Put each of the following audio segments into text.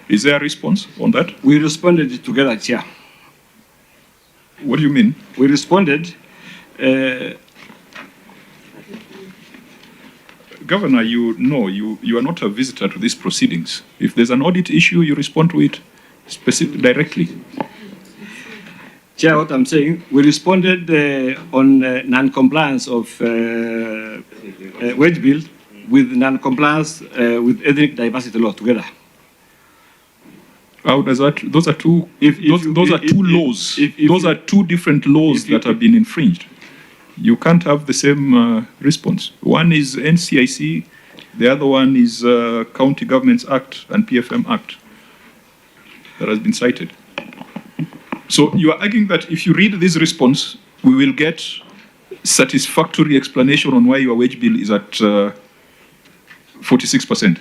Is there a response on that? We responded together, Chair. What do you mean? We responded. Governor, you are not a visitor to these proceedings. If there's an audit issue, you respond to it directly. Chair, what I'm saying, we responded on non-compliance of wage bill with non-compliance with ethnic diversity law together. How does that? Those are two. Those are two laws. Those are two different laws that have been infringed. You can't have the same response. One is NCIC, the other one is County Governments Act and PFM Act that has been cited. So you are arguing that if you read this response, we will get satisfactory explanation on why your wage bill is at 46%.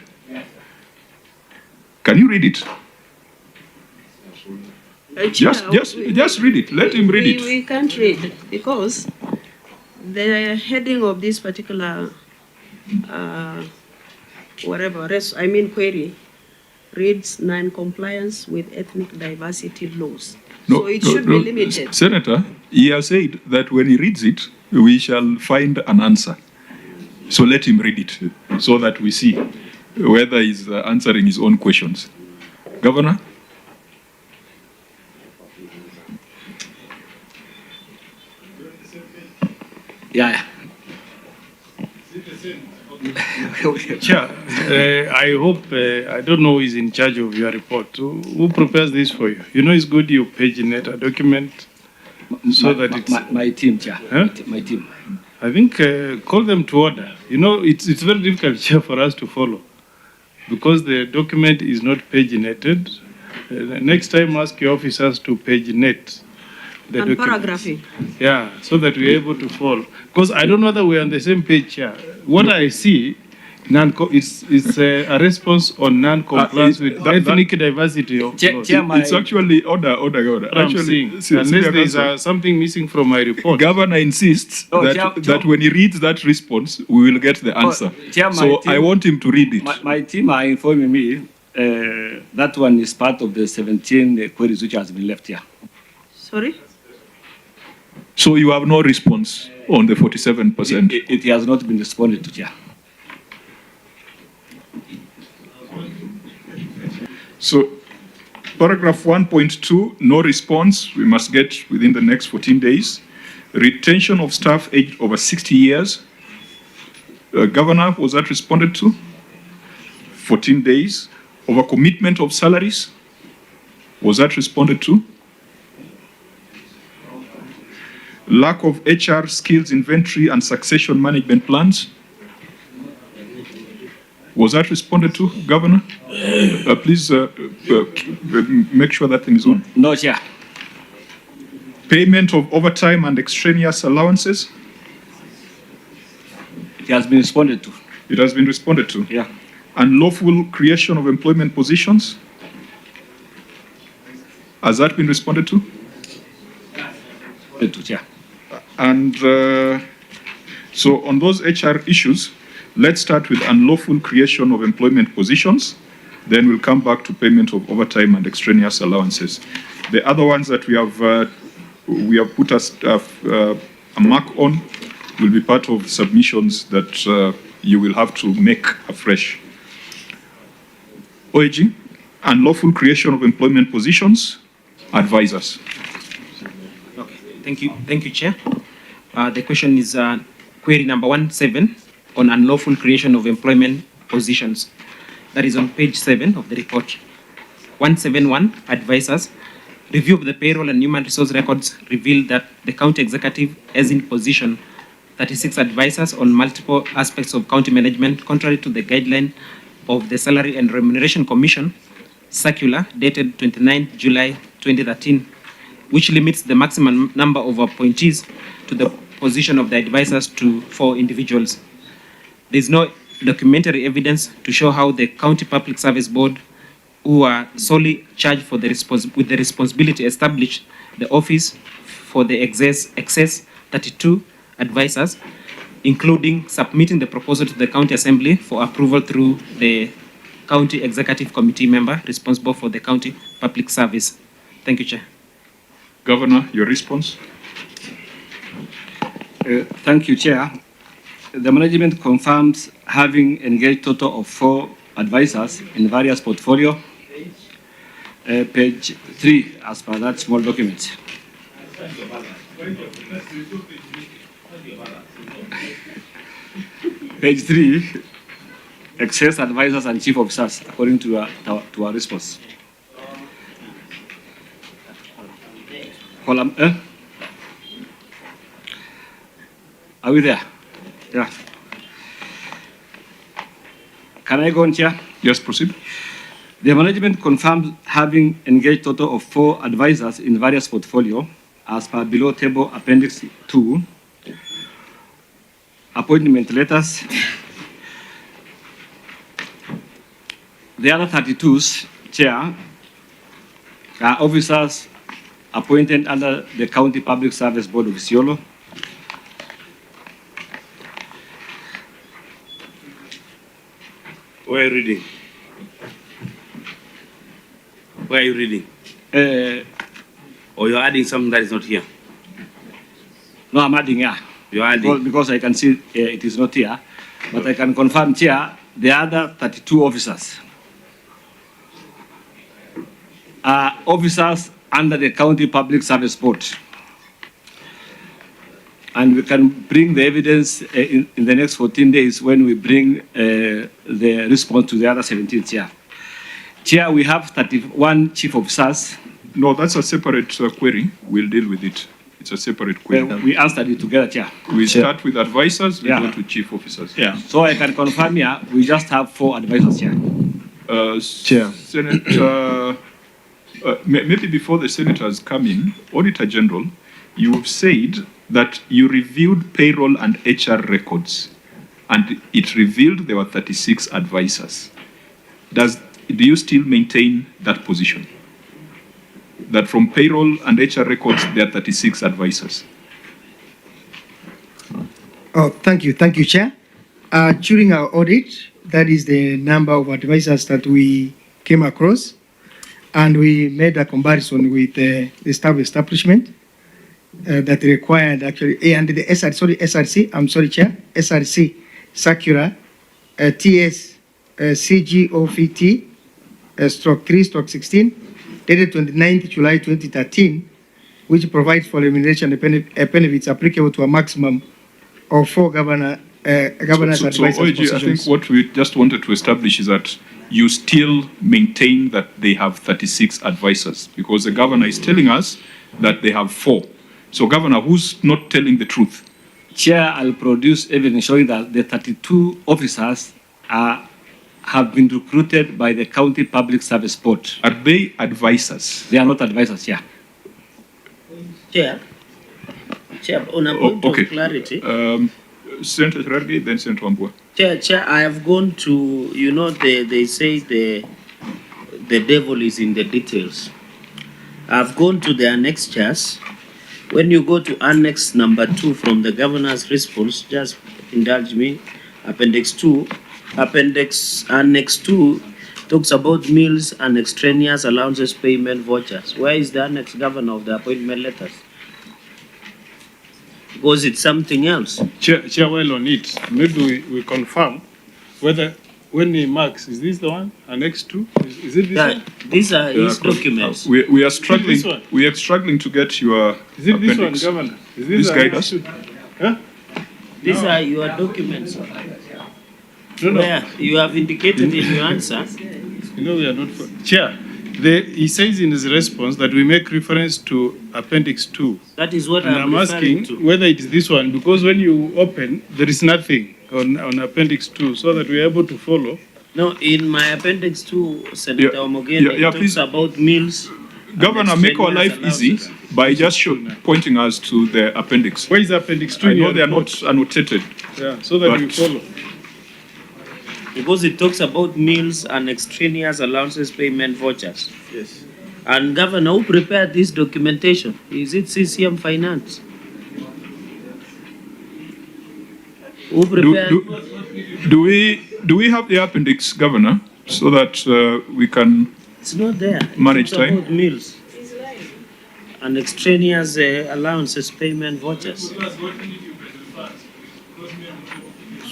Can you read it? Just read it. Let him read it. We can't read because the heading of this particular query reads non-compliance with ethnic diversity laws. So it should be limited. Senator, he has said that when he reads it, we shall find an answer. So let him read it so that we see whether he's answering his own questions. Governor? Yeah. Chair, I hope, I don't know who is in charge of your report. Who prepares this for you? You know, it's good you paginate a document so that it's... My team, Chair. Huh? My team. I think call them to order. You know, it's very difficult, Chair, for us to follow because the document is not paginated. Next time, ask your officers to paginate the and document. paragraphing. Yeah, so that we're able to follow. Because I don't know whether we're on the same page here. What I see, it's a response on non-compliance with ethnic diversity of laws. It's actually order. Actually, unless there's something missing from my report. Governor insists that when he reads that response, we will get the answer. So I want him to read it. My team are informing me that one is part of the 17 queries which has been left here. Sorry? So you have no response on the 47%? It has not been responded to, Chair. So paragraph 1.2, no response. We must get within the next 14 days. Retention of staff aged over 60 years. Governor, was that responded to? 14 days. Overcommitment of salaries. Was that responded to? Lack of HR skills inventory and succession management plans. Was that responded to, Governor? Please make sure that thing is on. No, Chair. Payment of overtime and extraneous allowances. It has been responded to. It has been responded to. Yeah. Unlawful creation of employment positions. Has that been responded to? Yeah. And so on those HR issues, let's start with unlawful creation of employment positions. Then we'll come back to payment of overtime and extraneous allowances. The other ones that we have put a mark on will be part of submissions that you will have to make afresh. OAG, unlawful creation of employment positions, advisors. Okay, thank you, Chair. The question is query number 17 on unlawful creation of employment positions. That is on page 7 of the report. 171, advisors. Review of the payroll and human resource records revealed that the county executive has in position 36 advisors on multiple aspects of county management, contrary to the guideline of the Salary and Remuneration Commission circular dated 29 July 2013, which limits the maximum number of appointees to the position of the advisors to 4 individuals. There is no documentary evidence to show how the County Public Service Board, who are solely charged for the with the responsibility to establish the office for the excess 32 advisors, including submitting the proposal to the County Assembly for approval through the County Executive Committee member responsible for the county public service. Thank you, Chair. Governor, your response? Thank you, Chair. The management confirms having engaged total of 4 advisors in various portfolio. Page 3, as per that small document. Page 3, excess advisors and chief officers, according to our response. Column, Are we there? Yeah. Can I go on, Chair? Yes, proceed. The management confirms having engaged total of 4 advisors in various portfolio, as per below table appendix 2. Appointment letters. The other 32s, Chair, are officers appointed under the County Public Service Board of Isiolo. Where are you reading? Where are you reading? Or you're adding something that is not here? No, I'm adding here. You're adding? Because I can see it is not here. But I can confirm, Chair, the other 32 officers are officers under the County Public Service Board. And we can bring the evidence in the next 14 days when we bring the response to the other 17, Chair. Chair, we have 31 chief officers. No, that's a separate query. We'll deal with it. It's a separate query. We answered it together, Chair. We start with advisors, we Yeah. go to chief officers. Yeah. So I can confirm here, we just have 4 advisors, Chair. Chair. Senator, maybe before the senators come in, Auditor General, you've said that you reviewed payroll and HR records, and it revealed there were 36 advisors. Do you still maintain that position? That from payroll and HR records, there are 36 advisors? Oh, thank you, Chair. During our audit, that is the number of advisors that we came across, and we made a comparison with the staff establishment that required actually, and the SRC, I'm sorry, Chair, SRC circular, TS CGOVT stroke 3/16, dated 29th July 2013, which provides for remuneration and benefits applicable to a maximum of 4 governors advisors. So OIG, I think what we just wanted to establish is that you still maintain that they have 36 advisors, because the governor is telling us that they have 4. So, Governor, who's not telling the truth? Chair, I'll produce evidence showing that the 32 officers have been recruited by the County Public Service Board. Are they advisors? They are not advisors, Chair. Chair, on a point okay. of clarity. Senator Cherargei, then Senator Wambua. Chair, I have gone to, they say the devil is in the details. I've gone to the annexures. When you go to annex number 2 from the governor's response, just indulge me, appendix 2. Annex 2 talks about meals and extraneous allowances payment vouchers. Where is the annex, Governor, of the appointment letters? Because it's something else. Chair, well on it, maybe we confirm whether when he marks, is this the one? Annex 2? Is it this one? These are his documents. We are struggling. This one? We are struggling to get your Is it this one, appendix. Governor? Is Please guide Annex us. 2? Huh? These are your documents. No. Where you have indicated in your answer. We are not. Chair, he says in his response that we make reference to Appendix 2. That is what And I'm I'm referring asking to. whether it is this one, because when you open, there is nothing on Appendix 2, so that we are able to follow. No, in my appendix 2, Senator Omogeni, yeah, it talks please. about meals. Governor, and make our life extraneous easy allowances. by just pointing us to the appendix. Where is Appendix 2? I in know your they are report? not annotated. Yeah, so that we but- follow. Because it talks about meals and extraneous allowances payment vouchers. Yes. And Governor, who prepared this documentation? Is it CCM Finance? Who prepared? Do we have the appendix, Governor? so that we can It's not there. Manage It's time. about meals. And extraneous allowances, payment vouchers.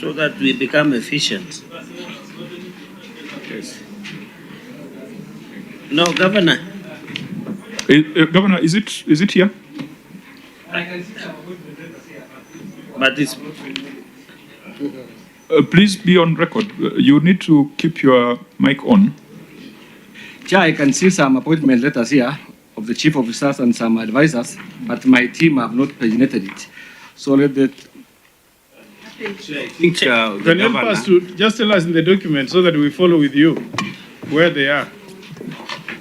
So that we become efficient. Yes. No, Governor. Governor, is it here? But it's Please be on record. You need to keep your mic on. Chair, I can see some appointment letters here of the chief officers and some advisors, but my team have not paginated it. So let that. I think the Can you help governor, us to just tell us in the document so that we follow with you where they are?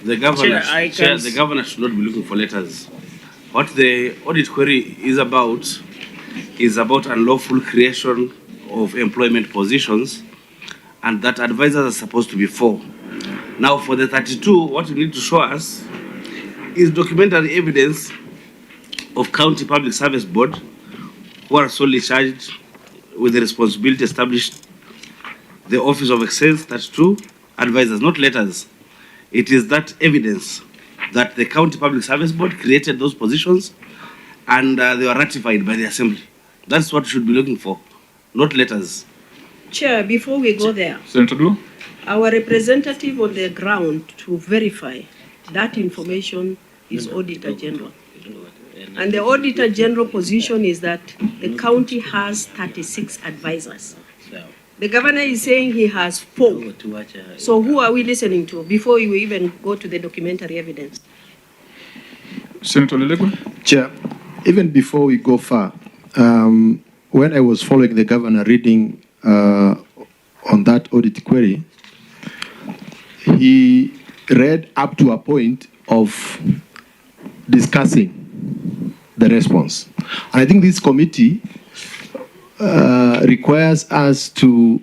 the governor, Chair, I Chair, can the governor should not be looking for letters. What the audit query is about unlawful creation of employment positions, and that advisors are supposed to be 4. Now, for the 32, what you need to show us is documentary evidence of County Public Service Board, who are solely charged with the responsibility established the Office of Excellence, 32 advisors, not letters. It is that evidence that the County Public Service Board created those positions and they were ratified by the Assembly. That's what you should be looking for, not letters. Chair, before we go there, Senator Guyo? our representative on the ground to verify that information is Auditor General. And the Auditor General position is that the county has 36 advisors. The governor is saying he has 4. So who are we listening to before we even go to the documentary evidence? Senator Lelegwe? Chair, even before we go far, when I was following the governor reading on that audit query, he read up to a point of discussing the response. And I think this committee requires us to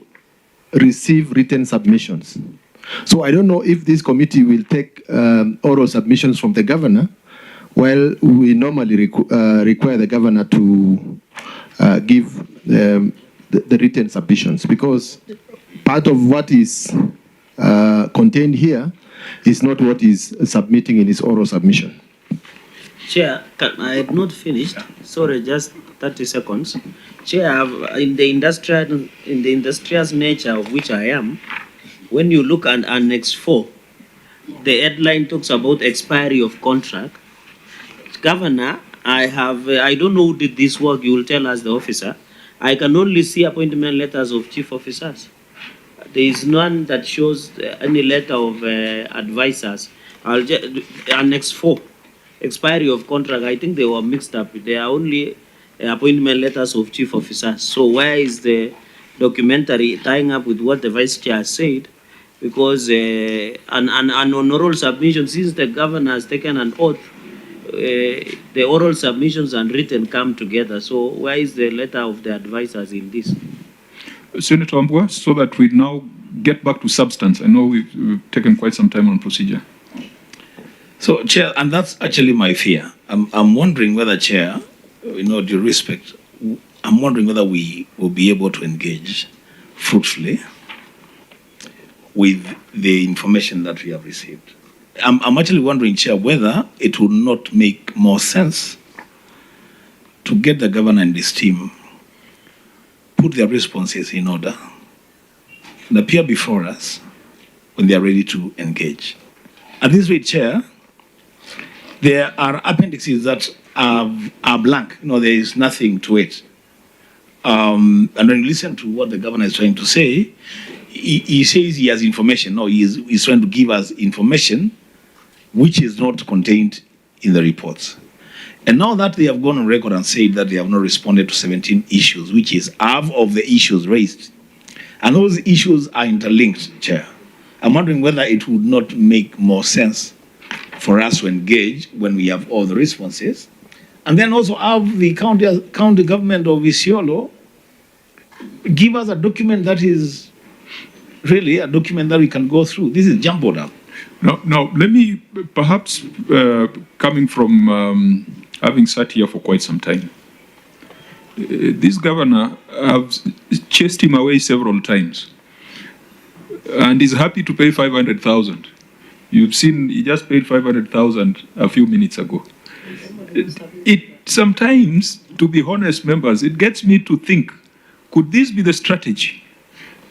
receive written submissions. So I don't know if this committee will take oral submissions from the governor, while we normally require the governor to give the written submissions, because part of what is contained here is not what is submitting in his oral submission. Chair, I had not finished. Sorry, just 30 seconds. Chair, in the industrious nature of which I am, when you look at Annex 4, the headline talks about expiry of contract. Governor, I don't know who did this work. You will tell us, the officer. I can only see appointment letters of chief officers. There is none that shows any letter of advisors. Annex 4. Expiry of contract, I think they were mixed up. They are only appointment letters of chief officers. So where is the documentary tying up with what the vice chair said? Because on oral submission, since the governor has taken an oath, the oral submissions and written come together. So where is the letter of the advisors in this? Senator Ambua, so that we now get back to substance. I know we've taken quite some time on procedure. So, Chair, and that's actually my fear. I'm wondering whether, Chair, due respect, I'm wondering whether we will be able to engage fruitfully with the information that we have received. I'm actually wondering, Chair, whether it would not make more sense to get the governor and his team, put their responses in order, and appear before us when they are ready to engage. At this rate, Chair, there are appendices that are blank. There is nothing to it. And when you listen to what the governor is trying to say, he says he has information. No, he's trying to give us information which is not contained in the reports. And now that they have gone on record and said that they have not responded to 17 issues, which is half of the issues raised, and those issues are interlinked, Chair, I'm wondering whether it would not make more sense for us to engage when we have all the responses, and then also have the county government of Isiolo give us a document that is really a document that we can go through. This is jumbled up. Now, let me, perhaps coming from having sat here for quite some time, this governor has chased him away several times. and is happy to pay 500,000. You've seen he just paid 500,000 a few minutes ago. It sometimes, to be honest, members, it gets me to think, could this be the strategy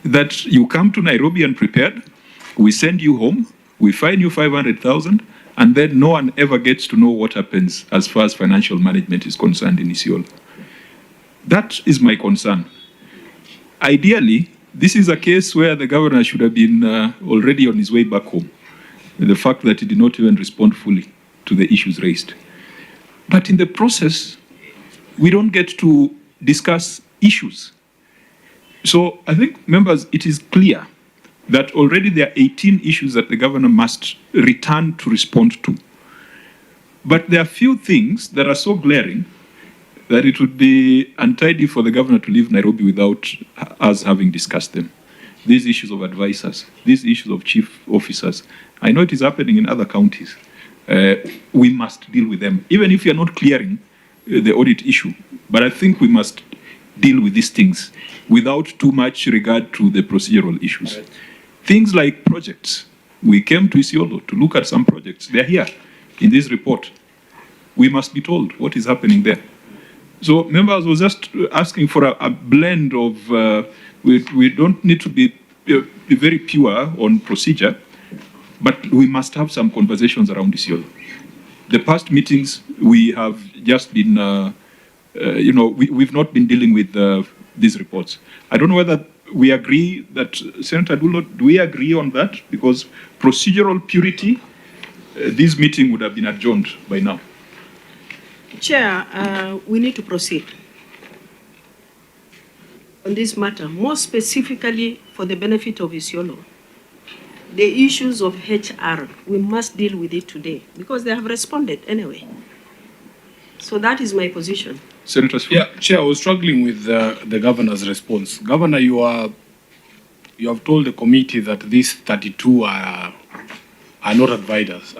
that you come to Nairobi unprepared, we send you home, we fine you 500,000, and then no one ever gets to know what happens as far as financial management is concerned in Isiolo? That is my concern. Ideally, this is a case where the governor should have been already on his way back home. The fact that he did not even respond fully to the issues raised. But in the process, we don't get to discuss issues. So I think, members, it is clear that already there are 18 issues that the governor must return to respond to. But there are few things that are so glaring that it would be untidy for the governor to leave Nairobi without us having discussed them. These issues of advisors, these issues of chief officers. I know it is happening in other counties. We must deal with them, even if you're not clearing the audit issue. But I think we must deal with these things without too much regard to the procedural issues. Right. Things like projects. We came to Isiolo to look at some projects. They're here in this report. We must be told what is happening there. So members was just asking for a blend of, we don't need to be very pure on procedure, but we must have some conversations around Isiolo. The past meetings, we have just been, we've not been dealing with these reports. I don't know whether we agree that, Senator Dulo, do we agree on that? Because procedural purity, this meeting would have been adjourned by now. Chair, we need to proceed on this matter, more specifically for the benefit of Isiolo. The issues of HR, we must deal with it today because they have responded anyway. So that is my position. Senator Sfu. Yeah, Chair, I was struggling with the governor's response. Governor, you have told the committee that these 32 are not advisors.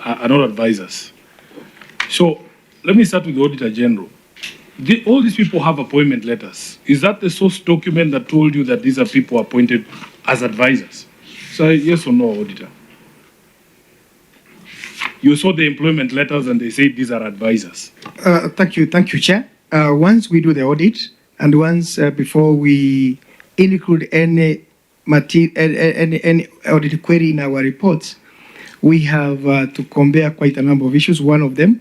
So let me start with the Auditor General. All these people have appointment letters. Is that the source document that told you that these are people appointed as advisors? So yes or no, Auditor? You saw the employment letters and they say these are advisors. Thank you, Chair. Once we do the audit and once before we include any audit query in our reports, we have to compare quite a number of issues. One of them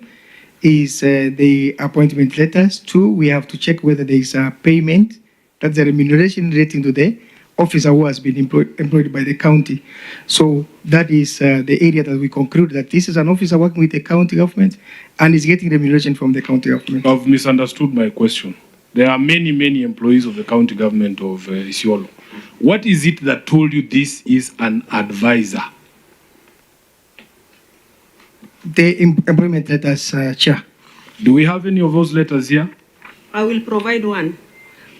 is the appointment letters. Two, we have to check whether there is a payment, that's the remuneration relating to the officer who has been employed by the county. So that is the area that we conclude that this is an officer working with the county government and is getting remuneration from the county government. I've misunderstood my question. There are many, many employees of the county government of Isiolo. What is it that told you this is an advisor? The employment letters, Chair. Do we have any of those letters here? I will provide one.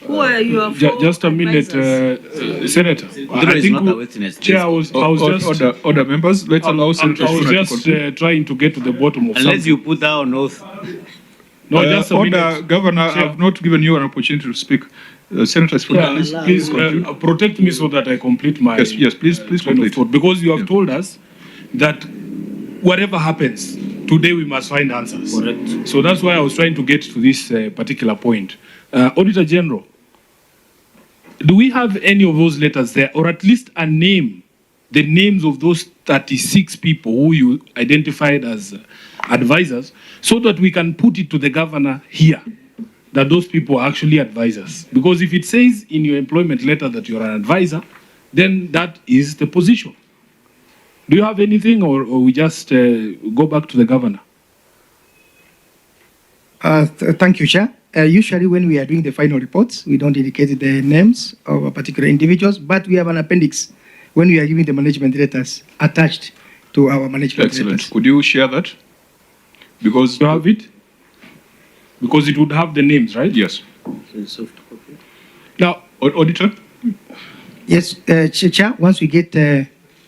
Who are your just a minute, Senator. I think Chair, I was just order members. Let's allow Senator. I was just trying to get to the bottom of unless something. you put down oath. No, just a order, minute. Governor. Chair. I've not given you an opportunity to speak. Senator, please protect me so that I complete my yes, please complete. Because you have told us that whatever happens today, we must find answers. Correct. So that's why I was trying to get to this particular point. Auditor General, do we have any of those letters there, or at least a name, the names of those 36 people who you identified as advisors, so that we can put it to the governor here, that those people are actually advisors? Because if it says in your employment letter that you're an advisor, then that is the position. Do you have anything, or we just go back to the governor? Thank you, Chair. Usually when we are doing the final reports, we don't indicate the names of particular individuals, but we have an appendix when we are giving the management letters attached to our management letters. Could you share that? Because you have it? Because it would have the names, right? Yes. Now, Auditor? Yes, Chair, once we get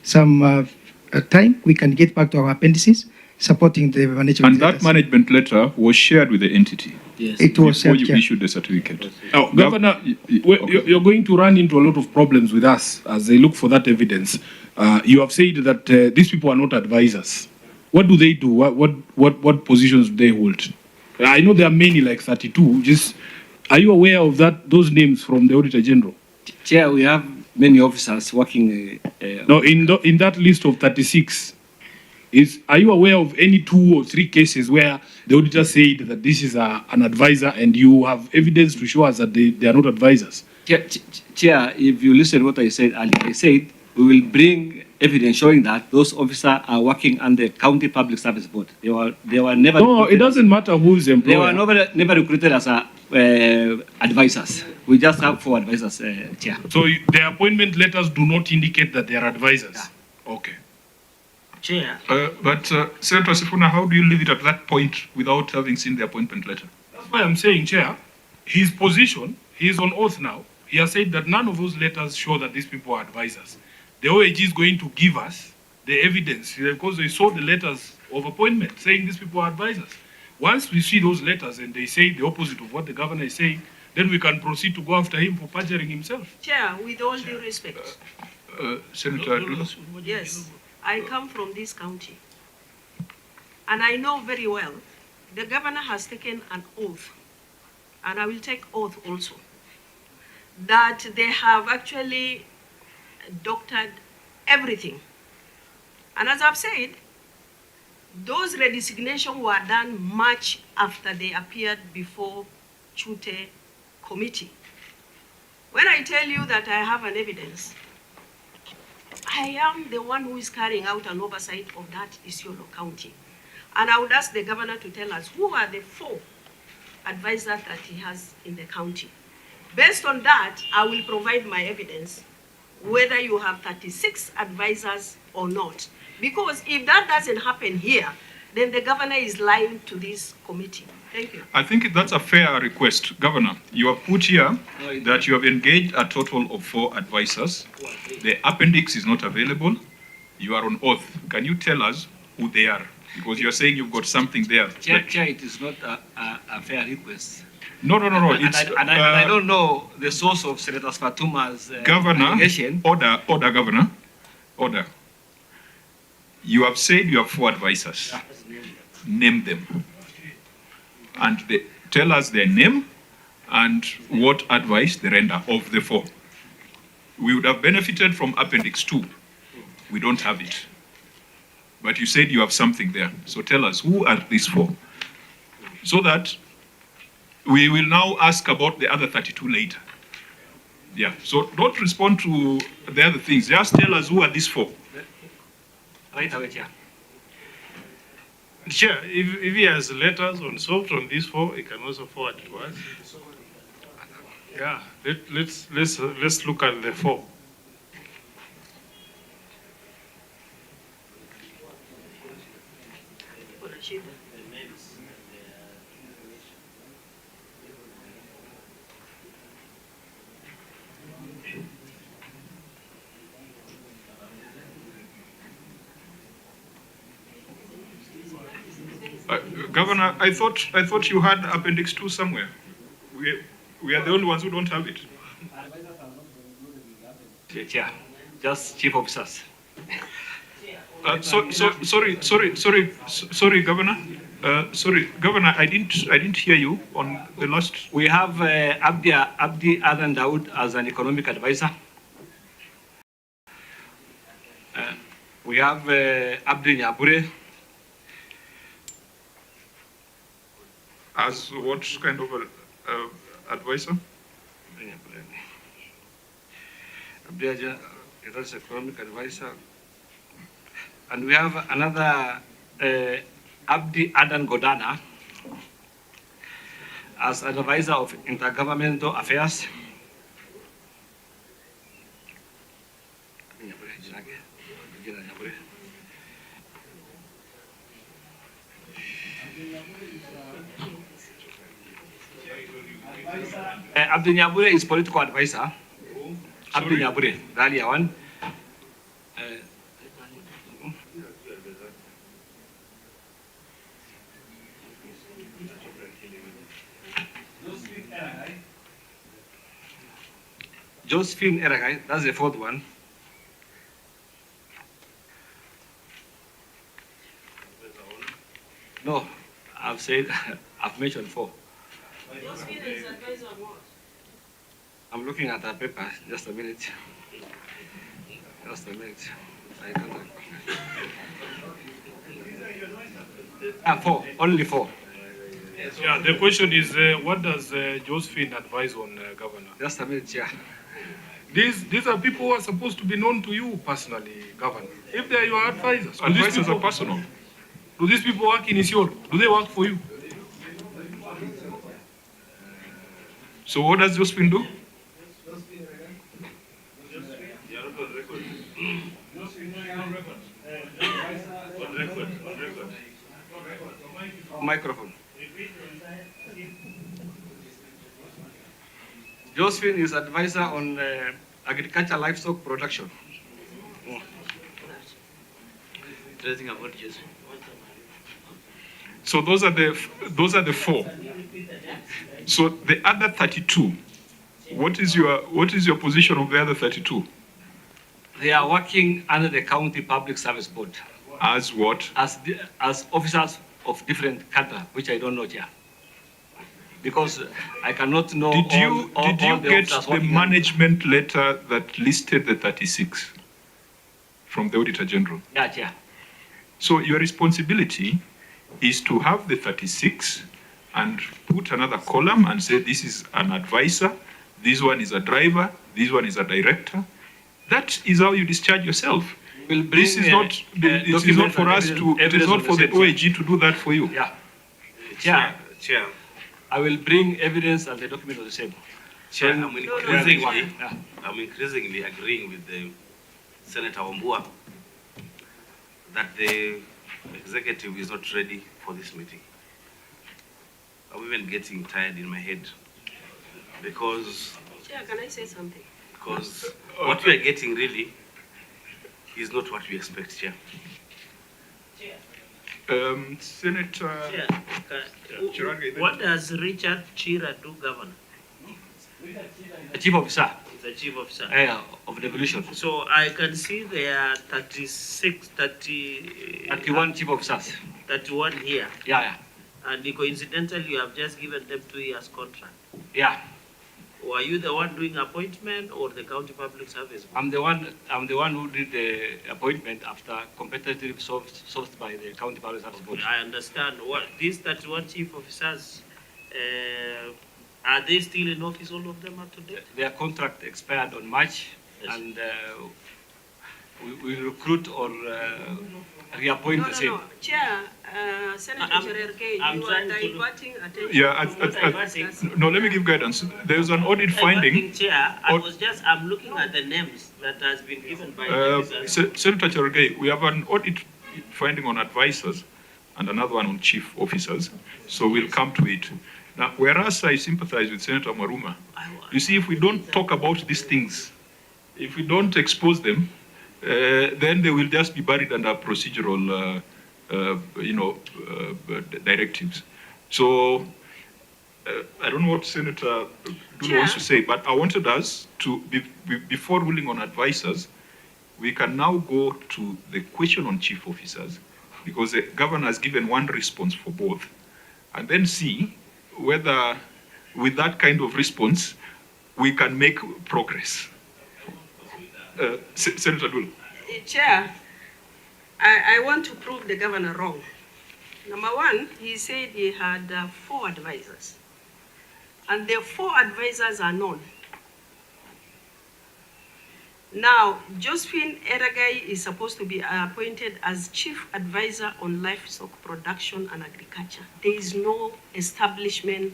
some time, we can get back to our appendices supporting the management And that letters. management letter was shared with the entity Yes. It was before shared, you Chair. issued the certificate. Now, Governor, you're going to run into a lot of problems with us as they look for that evidence. You have said that these people are not advisors. What do they do? What positions do they hold? I know there are many, like 32. Just, are you aware of those names from the Auditor General? Chair, we have many officers working. No, in that list of 36, are you aware of any 2 or 3 cases where the auditor said that this is an advisor and you have evidence to show us that they are not advisors? Chair, if you listen to what I said earlier, I said we will bring evidence showing that those officers are working under County Public Service Board. They were never. No, it doesn't matter who's employed. They were never recruited as advisors. We just have 4 advisors, Chair. So their appointment letters do not indicate that they are advisors? Yeah. Okay. Chair. But Senator Sifuna, how do you leave it at that point without having seen the appointment letter? That's why I'm saying, Chair, his position, he is on oath now. He has said that none of those letters show that these people are advisors. The OAG is going to give us the evidence because they saw the letters of appointment saying these people are advisors. Once we see those letters and they say the opposite of what the governor is saying, then we can proceed to go after him for perjuring himself. Chair, with all due respect. Senator, Yes, I come from this county. And I know very well, the governor has taken an oath, and I will take oath also, that they have actually doctored everything. And as I've said, those redesignations were done much after they appeared before Chute committee. When I tell you that I have an evidence, I am the one who is carrying out an oversight of that Isiolo County. And I would ask the governor to tell us who are the 4 advisors that he has in the county. Based on that, I will provide my evidence whether you have 36 advisors or not. Because if that doesn't happen here, then the governor is lying to this committee. Thank you. I think that's a fair request. Governor, you have put here that you have engaged a total of 4 advisors. The appendix is not available. You are on oath. Can you tell us who they are? Because you're saying you've got something there. Chair, it is not a fair request. No. And I don't know the source of Senator Fatuma's Governor, allegation. Order, Governor. Order. You have said you have 4 advisors. Name them. And tell us their name and what advice they render of the 4. We would have benefited from Appendix 2. We don't have it. But you said you have something there. So tell us, who are these 4? So that we will now ask about the other 32 later. Yeah, so don't respond to the other things. Just tell us who are these 4. Right away, Chair. Chair, if he has letters unsolved on these 4, he can also forward to us. Yeah, let's look at the 4. Governor, I thought you had Appendix 2 somewhere. We are the only ones who don't have it. Chair, just chief officers. Sorry, Governor. Governor, I didn't hear you on the last. We have Abdi Adan Daud as an economic advisor. We have Abdi Nyabure. As what kind of advisor? Abdi is economic advisor. And we have another Abdi Adan Godana as an advisor of intergovernmental affairs. Abdi Nyabure is political advisor. Abdi Nyabure, Dalia one. Josephine Eragai, that's the fourth one. No, I've said, I've mentioned 4. Josephine is advisor on what? I'm looking at the paper, just a minute. Just a minute. I can't. 4, only 4. Yeah, the question is, what does Josephine advise on, Governor? Just a minute, yeah. These are people who are supposed to be known to you personally, Governor. If they are your advisors, Advisors are personal. do these people work in Isiolo? Do they work for you? So what does Josephine do? Microphone. Josephine is advisor on agriculture livestock production. Anything about Josephine? So those are the 4. So the other 32, what is your position of the other 32? They are working under the county public service board As what? as officers of different cadre, which I don't know here. Because I cannot know Did you all get officers the working management letter that listed the 36 from the Auditor General? Yeah. So your responsibility is to have the 36 and put another column and say this is an advisor, this one is a driver, this one is a director. That is how you discharge yourself. This is not for us to. It is not for the OAG to do that for you. Yeah. Chair. I will bring evidence and the document of the same. Chair, I'm increasingly, Yeah. I'm increasingly agreeing with the Senator Wambua that the executive is not ready for this meeting. I'm even getting tired in my head because Chair, can I say something? what we are getting really is not what we expect, Chair. Senator. What does Richard Chira do, Governor? The chief officer He's the chief officer. of devolution. So I can see there are 36, 31 chief officers. 31 here. Yeah. And coincidentally, you have just given them 2 years contract. Yeah. Were you the one doing appointment or the county public service? I'm the one who did the appointment after competitive sourced by the county public service board. I understand. What these 31 chief officers, are they still in office, all of them up to date? Their contract expired on March, and we recruit or reappoint the same. No. Chair, Senator Cherargei, you are diverting attention. Yeah, no, let me give guidance. There's an audit finding. Chair, I'm looking at the names that has been given by Senator Cherargei, we have an audit finding on advisors and another one on chief officers. So we'll come to it. Now, whereas I sympathize with Senator Maruma, you see, if we don't talk about these things, if we don't expose them, then they will just be buried under procedural, directives. So I don't know what Senator Dulo wants to say, but I wanted us to, before ruling on advisors, we can now go to the question on chief officers, because the governor has given one response for both, and then see whether with that kind of response we can make progress. Senator Dulo. Chair, I want to prove the governor wrong. Number one, he said he had 4 advisors, and the 4 advisors are known. Now, Josephine Eragai is supposed to be appointed as Chief Advisor on Livestock Production and Agriculture. There is no establishment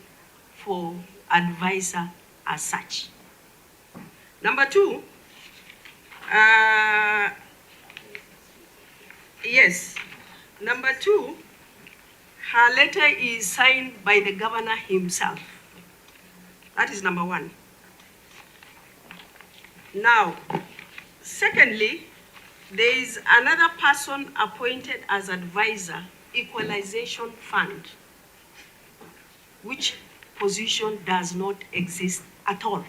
for advisor as such. Number 2, yes. Number 2, her letter is signed by the governor himself. That is number 1. Now, secondly, there is another person appointed as advisor, Equalization Fund, which position does not exist at all.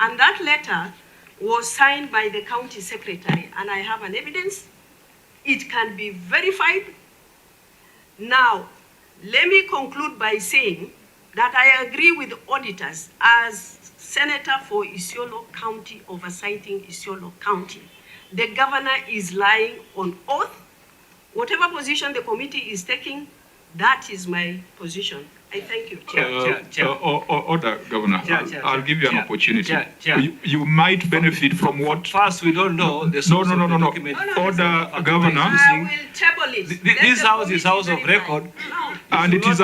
And that letter was signed by the county secretary, and I have an evidence. It can be verified. Now, let me conclude by saying that I agree with the auditors as Senator for Isiolo County, oversighting Isiolo County. The governor is lying on oath. Whatever position the committee is taking, that is my position. I thank you, Chair. Order, Governor. Chair, I'll give you an opportunity. Chair. You might benefit from what... First, we don't know the source of the document. Order, Governor. I will table it. This house is house of record. And it is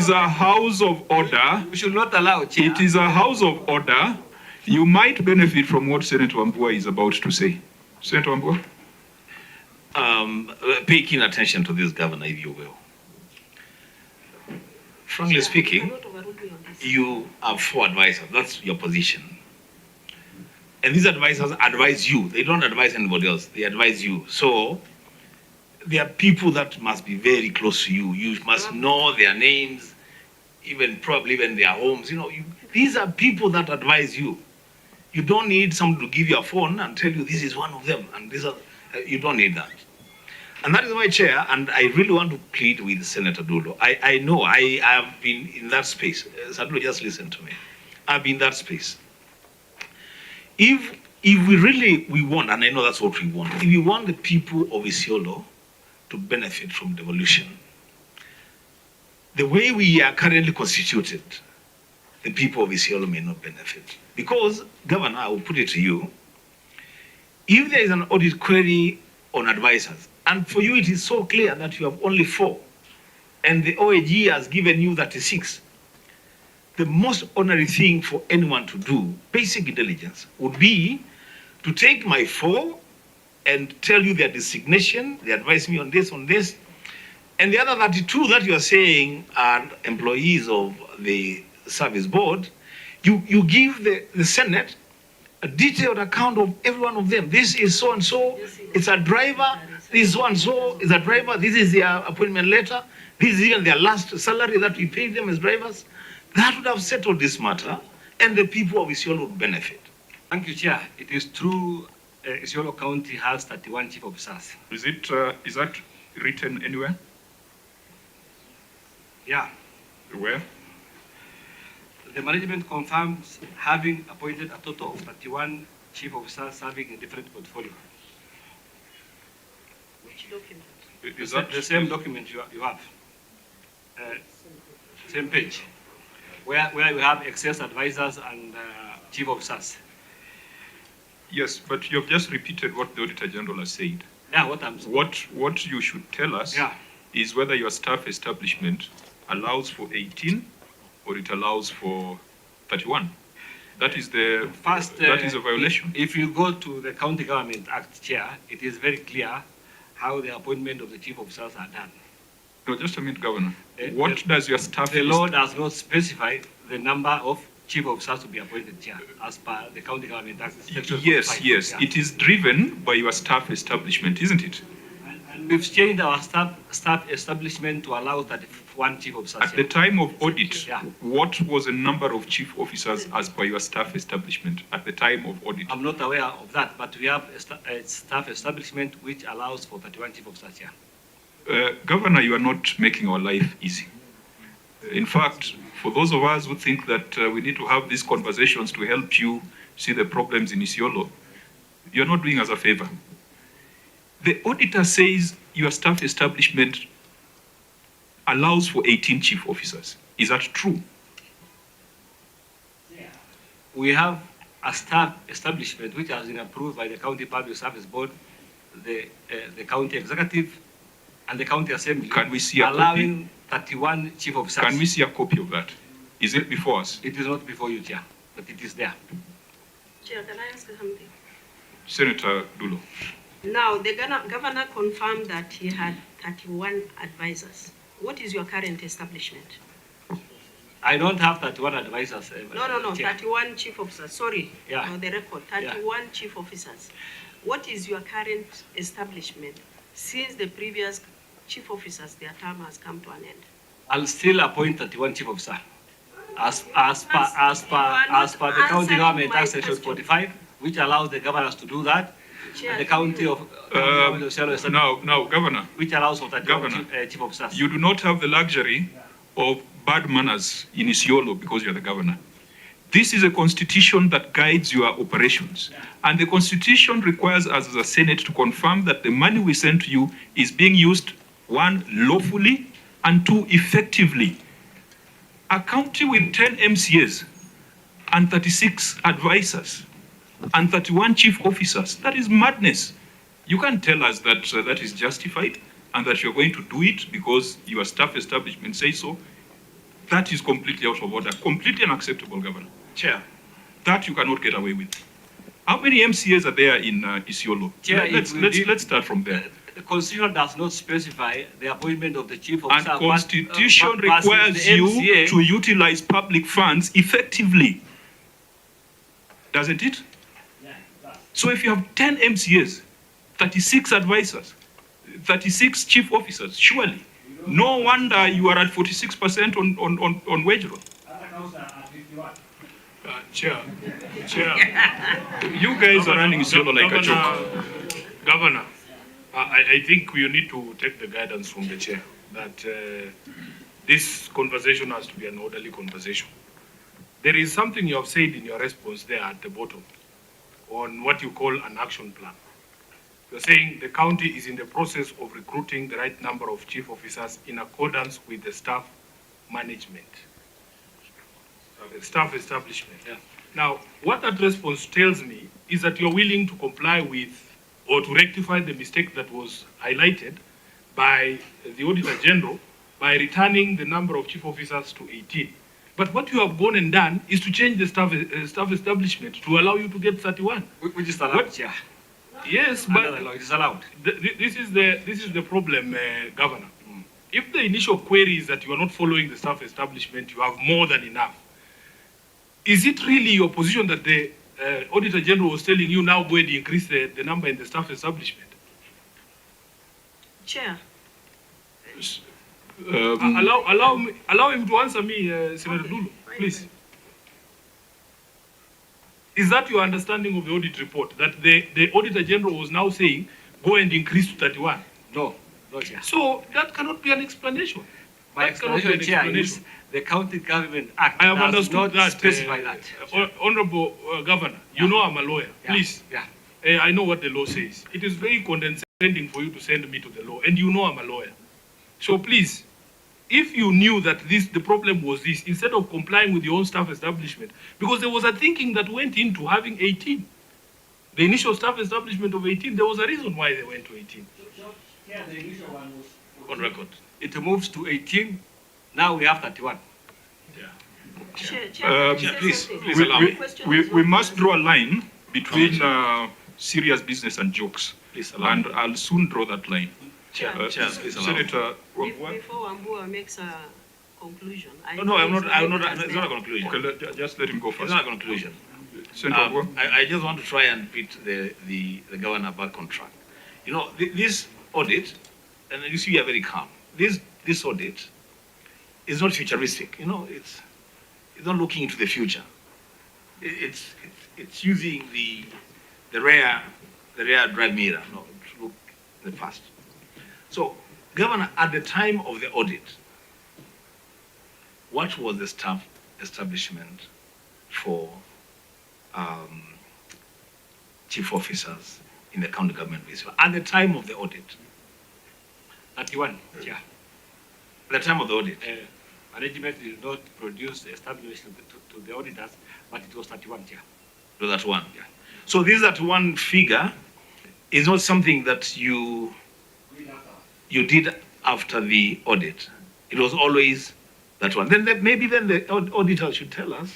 a house of order. We should not allow, Chair. It is a house of order. You might benefit from what Senator Wambua is about to say. Senator Wambua? Pay keen attention to this, Governor, if you will. Frankly speaking, you have 4 advisors. That's your position. And these advisors advise you. They don't advise anybody else. They advise you. So there are people that must be very close to you. You must know their names, probably even their homes. These are people that advise you. You don't need someone to give you a phone and tell you this is one of them. And you don't need that. And that is why, Chair, and I really want to plead with Senator Dulo. I know I have been in that space. Senator, just listen to me. I've been in that space. If we want, and I know that's what we want, if we want the people of Isiolo to benefit from devolution, the way we are currently constituted, the people of Isiolo may not benefit. Because, Governor, I will put it to you, if there is an audit query on advisors, and for you it is so clear that you have only 4, and the OAG has given you 36, the most honorary thing for anyone to do, basic intelligence, would be to take my 4 and tell you their designation, they advise me on this, and the other 32 that you are saying are employees of the service board, you give the Senate a detailed account of every one of them. This is so-and-so, it's a driver, this so-and-so is a driver, this is their appointment letter, this is even their last salary that we paid them as drivers. That would have settled this matter, and the people of Isiolo would benefit. Thank you, Chair. It is true, Isiolo County has 31 chief officers. Is that written anywhere? Yeah. Where? The management confirms having appointed a total of 31 chief officers serving in different portfolios. Which document? Is that the same document you have? Same page, where we have excess advisors and chief officers. Yes, but you have just repeated what the Auditor General has said. Yeah, what I'm saying. What you should tell us is whether your staff establishment allows for 18 or it allows for 31. That is the first. That is a violation. If you go to the County Government Act, Chair, it is very clear how the appointment of the chief officers are done. No, just a minute, Governor. What does your staff... The law does not specify the number of chief officers to be appointed, Chair, as per the County Government Act. Yes. Yeah. It is driven by your staff establishment, isn't it? And we've changed our staff establishment to allow 31 chief officers. At the time of audit, what was the number of chief officers as per your staff establishment at the time of audit? I'm not aware of that, but we have a staff establishment which allows for 31 chief officers, Chair. Governor, you are not making our life easy. In fact, for those of us who think that we need to have these conversations to help you see the problems in Isiolo, you're not doing us a favor. The auditor says your staff establishment allows for 18 chief officers. Is that true? We have a staff establishment which has been approved by the County Public Service Board, the County Executive, and the County Assembly. Can we see a allowing 31 chief officers. Can we see a copy of that? Is it before us? It is not before you, Chair, but it is there. Chair, can I ask something? Senator Dulo. Now, the governor confirmed that he had 31 advisors. What is your current establishment? I don't have 31 advisors. No, Chair. 31 chief officers. Sorry, yeah. The record, 31 chief officers. What is your current establishment since the previous chief officers, their term has come to an end? I'll still appoint 31 chief officers. as per the County Government Act Section 45, which allows the governors to do that, and the County of Now, Governor, which allows for that Governor, chief of staff. you do not have the luxury of bad manners in Isiolo because you're the governor. This is a constitution that guides your operations. And the constitution requires us as a Senate to confirm that the money we send to you is being used, one, lawfully, and two, effectively. A county with 10 MCAs and 36 advisors and 31 chief officers, that is madness. You can't tell us that that is justified and that you're going to do it because your staff establishment says so. That is completely out of order, completely unacceptable, Governor. Chair. That you cannot get away with. How many MCAs are there in Isiolo? Chair, Let's start from there. The constitution does not specify the appointment of the chief of And staff. constitution but requires the you MCA to utilize public funds effectively. Doesn't it? So if you have 10 MCAs, 36 advisors, 36 chief officers, surely, no wonder you are at 46% on wage growth. Chair, You guys are running Isiolo like a joke. Governor, I think we need to take the guidance from the chair that this conversation has to be an orderly conversation. There is something you have said in your response there at the bottom on what you call an action plan. You're saying the county is in the process of recruiting the right number of chief officers in accordance with the staff management, the staff establishment. Yeah. Now, what that response tells me is that you're willing to comply with or to rectify the mistake that was highlighted by the Auditor General by returning the number of chief officers to 18. But what you have gone and done is to change the staff establishment to allow you to get 31. Which is allowed, Chair. Yes, Under the but law, it is allowed. this is the problem, Governor. If the initial query is that you are not following the staff establishment, you have more than enough. Is it really your position that the Auditor General was telling you now go and increase the number in the staff establishment? Chair. Allow him to answer me, Senator Dulu, please. Is that your understanding of the audit report, that the Auditor General was now saying go and increase to 31? No, Chair. So that cannot be an explanation. My That cannot be an explanation, Chair, is the County Government Act I have does understood not that, specify that. Honorable Governor, you know I'm a lawyer. Yeah. Please, Yeah. I know what the law says. It is very condescending for you to send me to the law, and you know I'm a lawyer. So please, if you knew that the problem was this, instead of complying with your own staff establishment, because there was a thinking that went into having 18. The initial staff establishment of 18, there was a reason why they went to 18. Yeah, the initial one was On record. It moves to 18. Now we have 31. Please allow me. We must draw a line between serious business and jokes. Please allow me. And I'll soon draw that line. Chair, please allow me. Senator, Before Wambua makes a conclusion. No, I'm not, it's not a conclusion. okay, just let him go It's first. not a conclusion. Senator Wambua? I just want to try and put the governor back on track. You know, this audit, and you see we are very calm. This audit is not futuristic. You know, it's not looking into the future. It's using the rear drive mirror, to look in the past. So, Governor, at the time of the audit, what was the staff establishment for chief officers in the county government? At the time of the audit? 31, yeah. At the time of the audit? Management did not produce the establishment to the auditors, but it was 31, yeah. So that one? Yeah. So this that one figure is not something that you did after the audit. It was always that one. Then maybe the auditor should tell us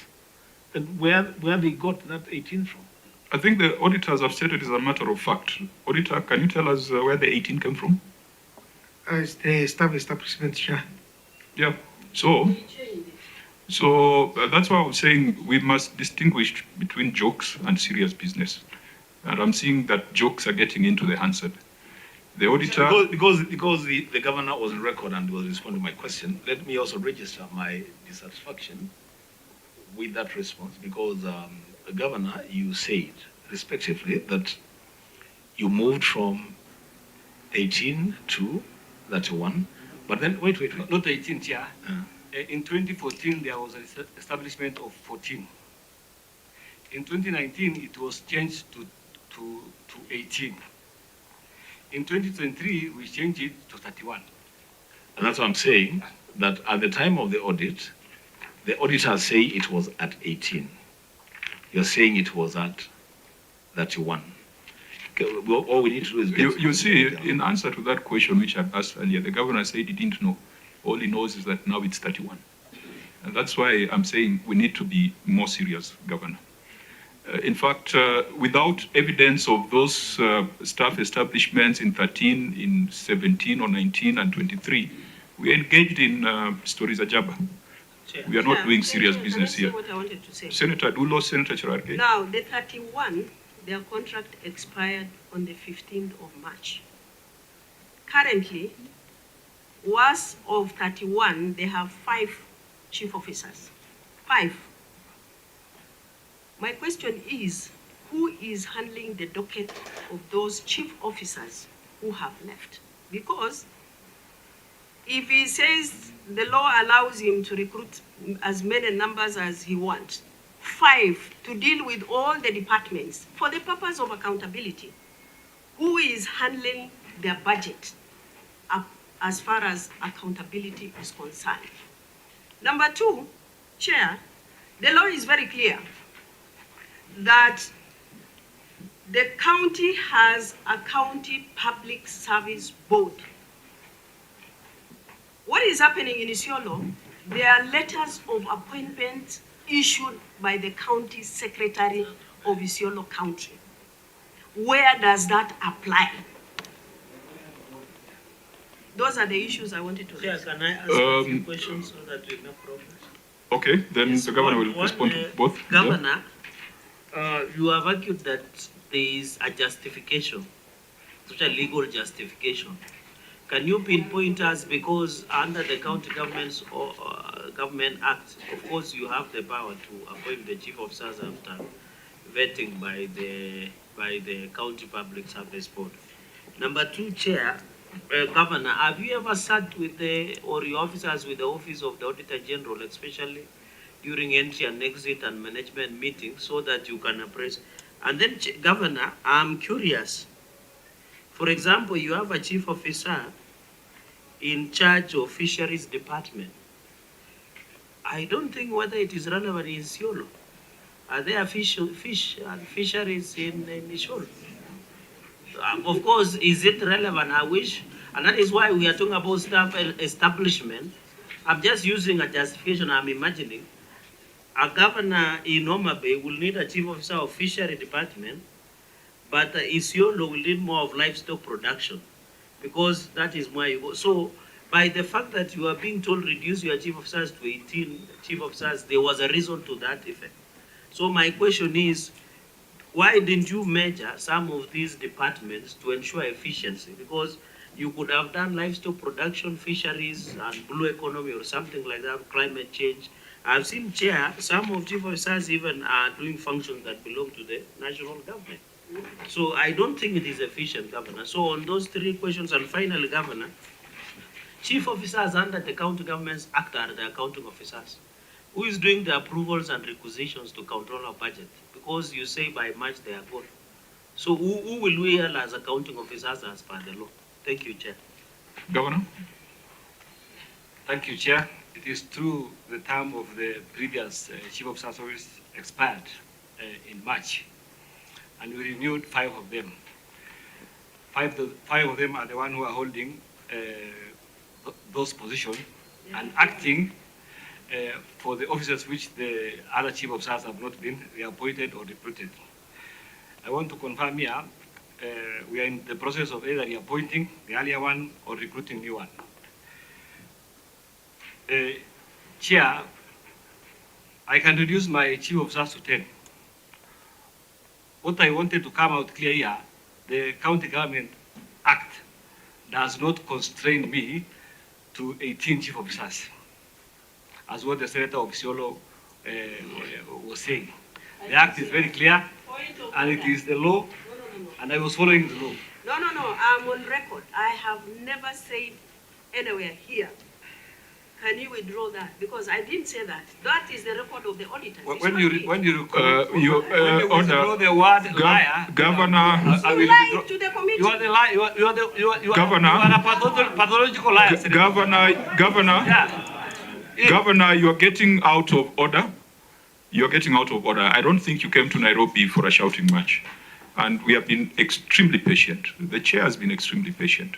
that where they got that 18 from. I think the auditors have said it is a matter of fact. Auditor, can you tell us where the 18 came from? As the staff establishment, Chair. Yeah. So that's why I was saying we must distinguish between jokes and serious business. And I'm seeing that jokes are getting into the handset. The auditor... Because the governor was on record and was responding to my question, let me also register my dissatisfaction with that response because, Governor, you said respectively that you moved from 18 to 31, but then, wait. Not 18, Chair. In 2014, there was an establishment of 14. In 2019, it was changed to 18. In 2023, we changed it to 31. And that's what I'm saying, that at the time of the audit, the auditors say it was at 18. You're saying it was at 31. Okay, well, all we need to do is get... You see, in answer to that question which I asked earlier, the governor said he didn't know. All he knows is that now it's 31. And that's why I'm saying we need to be more serious, Governor. In fact, without evidence of those staff establishments in 13, in 17 or 19 and 23, we are engaged in stories ajaba. We are not doing serious business here. What I wanted to say. Senator Dulo, Senator Chirarge. Now, the 31, their contract expired on the 15th of March. Currently, as of 31, they have 5 chief officers. 5. My question is, who is handling the docket of those chief officers who have left? Because if he says the law allows him to recruit as many numbers as he wants, 5 to deal with all the departments for the purpose of accountability, who is handling their budget as far as accountability is concerned? Number 2, Chair, the law is very clear that the county has a county public service board. What is happening in Isiolo? There are letters of appointment issued by the county secretary of Isiolo County. Where does that apply? Those are the issues I wanted to raise. Can I ask a few questions so that we make progress? Okay, then the governor will respond to both. Governor, you have argued that there is a justification, such a legal justification. Can you pinpoint us, because under the County Government Act, of course, you have the power to appoint the chief officers after vetting by the County Public Service Board. Number 2, Chair, Governor, have you ever sat with your officers with the Office of the Auditor General, especially during entry and exit and management meetings, so that you can appraise? And then, Governor, I'm curious. For example, you have a chief officer in charge of fisheries department. I don't think whether it is relevant in Isiolo. Are there fish and fisheries in Isiolo? Of course, is it relevant? I wish, and that is why we are talking about staff establishment. I'm just using a justification. I'm imagining a governor in Homa Bay will need a chief officer of fishery department, but Isiolo will need more of livestock production, because that is where you go. So by the fact that you are being told reduce your chief officers to 18 chief officers, there was a reason to that effect. So my question is, why didn't you measure some of these departments to ensure efficiency? Because you could have done livestock production, fisheries, and blue economy or something like that, climate change. I've seen, Chair, some of chief officers even are doing functions that belong to the national government. So I don't think it is efficient, Governor. So on those 3 questions, and finally, Governor, chief officers under the County Governments Act are the accounting officers. Who is doing the approvals and requisitions to control our budget? Because you say by March they are gone. So who will we hail as accounting officers as per the law? Thank you, Chair. Governor? Thank you, Chair. It is true the term of the previous chief officer's office expired in March, and we renewed 5 of them. 5 of them are the ones who are holding those positions and acting for the officers which the other chief officers have not been reappointed or recruited. I want to confirm here, we are in the process of either reappointing the earlier one or recruiting new one. Chair, I can reduce my chief officers to 10. What I wanted to come out clear here, the County Government Act does not constrain me to 18 chief officers, as what the Senator of Isiolo was saying. The act is very clear, and it is the law, and I was following the law. No, I'm on record. I have never said anywhere here. Can you withdraw that? Because I didn't say that. That is the record of the auditors. When you Order. withdraw the word liar, Governor, I will You lied withdraw. to the committee. You are the liar. You Governor. are a pathological liar. Governor, Yeah. Governor, you are getting out of order. You are getting out of order. I don't think you came to Nairobi for a shouting match. And we have been extremely patient. The chair has been extremely patient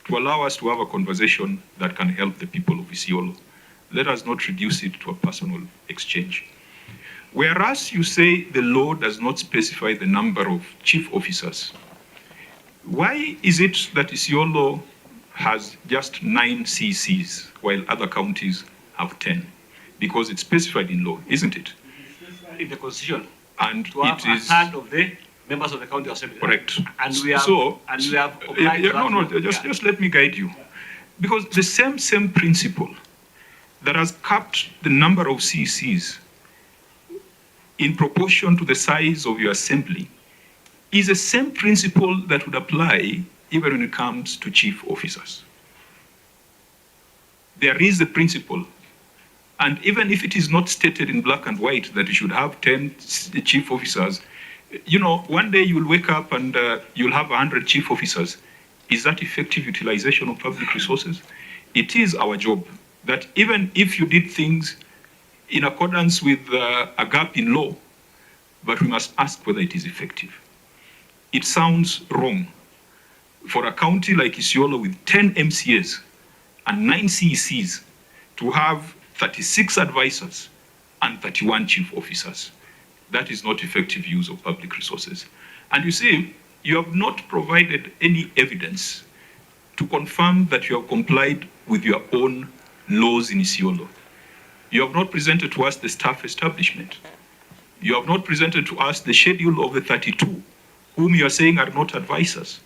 to allow us to have a conversation that can help the people of Isiolo. Let us not reduce it to a personal exchange. Whereas you say the law does not specify the number of chief officers, why is it that Isiolo has just 9 CCs while other counties have 10? Because it's specified in law, isn't it? In the constitution. And To have it a is third of the members of the county assembly. correct. And we have, So, applied to that. just let me guide you. Because the same principle that has capped the number of CCs in proportion to the size of your assembly is the same principle that would apply even when it comes to chief officers. There is a principle, and even if it is not stated in black and white that you should have 10 chief officers, you know, one day you'll wake up and you'll have 100 chief officers. Is that effective utilization of public resources? It is our job that even if you did things in accordance with a gap in law, but we must ask whether it is effective. It sounds wrong for a county like Isiolo with 10 MCAs and 9 CECs to have 36 advisors and 31 chief officers. That is not effective use of public resources. And you see, you have not provided any evidence to confirm that you have complied with your own laws in Isiolo. You have not presented to us the staff establishment. You have not presented to us the schedule of the 32, whom you are saying are not advisors.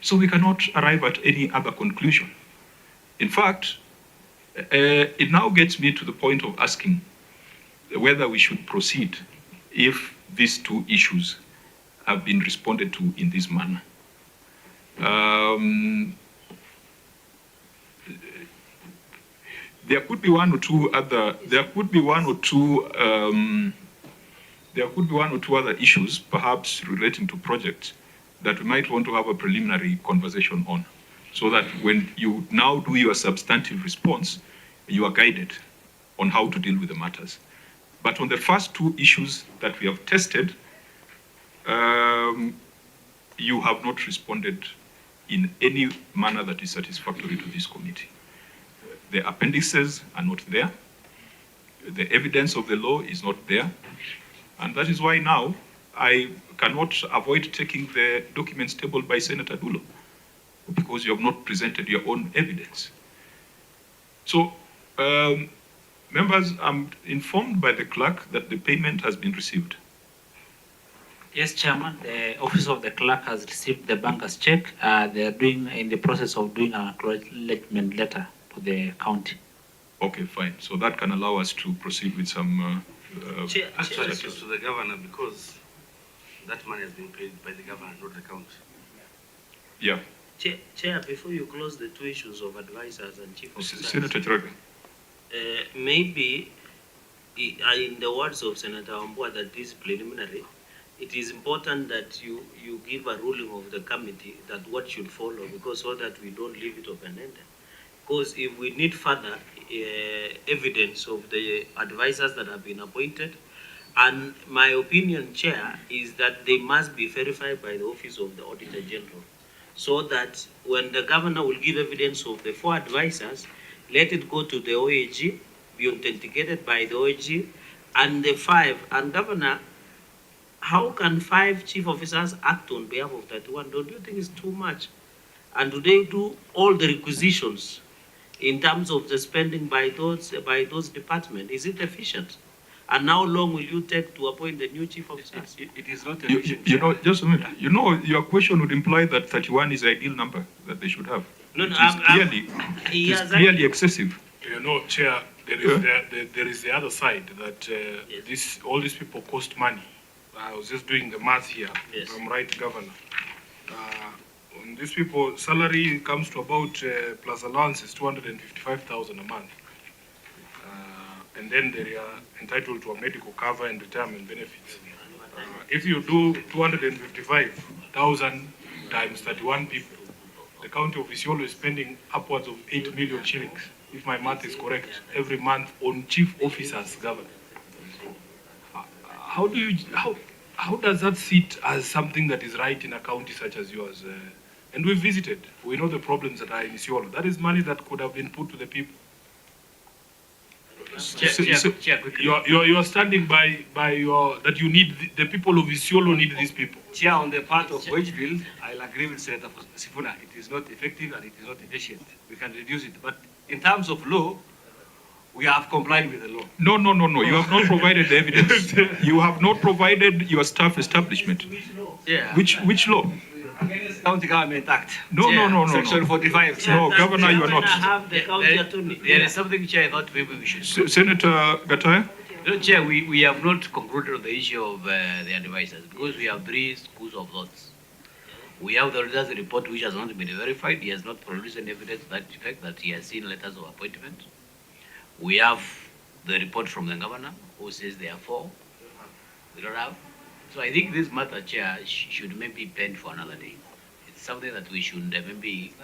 So we cannot arrive at any other conclusion. In fact, it now gets me to the point of asking whether we should proceed if these 2 issues have been responded to in this manner. There could be one or two other issues, perhaps relating to projects, that we might want to have a preliminary conversation on, so that when you now do your substantive response, you are guided on how to deal with the matters. But on the first 2 issues that we have tested, you have not responded in any manner that is satisfactory to this committee. The appendices are not there. The evidence of the law is not there. And that is why now I cannot avoid taking the documents tabled by Senator Dulo, because you have not presented your own evidence. So, members, I'm informed by the clerk that the payment has been received. Yes, Chairman. The office of the clerk has received the banker's check. They are in the process of doing an acknowledgement letter to the county. Okay, fine. So that can allow us to proceed with some. Actually, it's to the governor, because that money has been paid by the governor, not the county. Yeah. Chair, before you close the 2 issues of advisors and chief officers, Senator Chiraga. maybe, in the words of Senator Wambua, that is preliminary, it is important that you give a ruling of the committee that what should follow, because so that we don't leave it open-ended. Because if we need further evidence of the advisors that have been appointed, and my opinion, Chair, is that they must be verified by the Office of the Auditor General, so that when the governor will give evidence of the 4 advisors, let it go to the OAG, be authenticated by the OAG, and the 5. And Governor, how can 5 chief officers act on behalf of 31? Don't you think it's too much? And do they do all the requisitions in terms of the spending by those departments? Is it efficient? And how long will you take to appoint the new chief officers? It is not efficient. You know, just a minute. You know, your question would imply that 31 is the ideal number that they should have. No, It is clearly excessive. You know, Chair, there is the other side that all these people cost money. I was just doing the math here. Yes. If I'm right, Governor. These people salary comes to about plus allowances 255,000 a month, and then they are entitled to a medical cover and retirement benefits. If you do 255,000 times 31 people, the county of Isiolo is spending upwards of 8 million shillings, if my math is correct, every month on chief officers, Governor. How does that sit as something that is right in a county such as yours? And we've visited. We know the problems that are in Isiolo. That is money that could have been put to the people. You are standing by that you need the people of Isiolo need these people. Chair, on the part of wage bill, I'll agree with Senator Sifuna. It is not effective and it is not efficient. We can reduce it, but in terms of law, we have complied with the law. No. You have not provided the evidence. You have not provided your staff establishment. Yeah. Which law? County Government Act. No. Section 45. No, Governor, you are not. Have the county attorney. There is something, Chair, I thought maybe we should. Senator Gataya? No, Chair, we have not concluded on the issue of the advisors because we have 3 schools of thoughts. We have the results report which has not been verified. He has not produced any evidence to that effect that he has seen letters of appointment. We have the report from the governor who says there are 4. We don't have. So I think this matter, Chair, should maybe be planned for another day. It's something that we should maybe.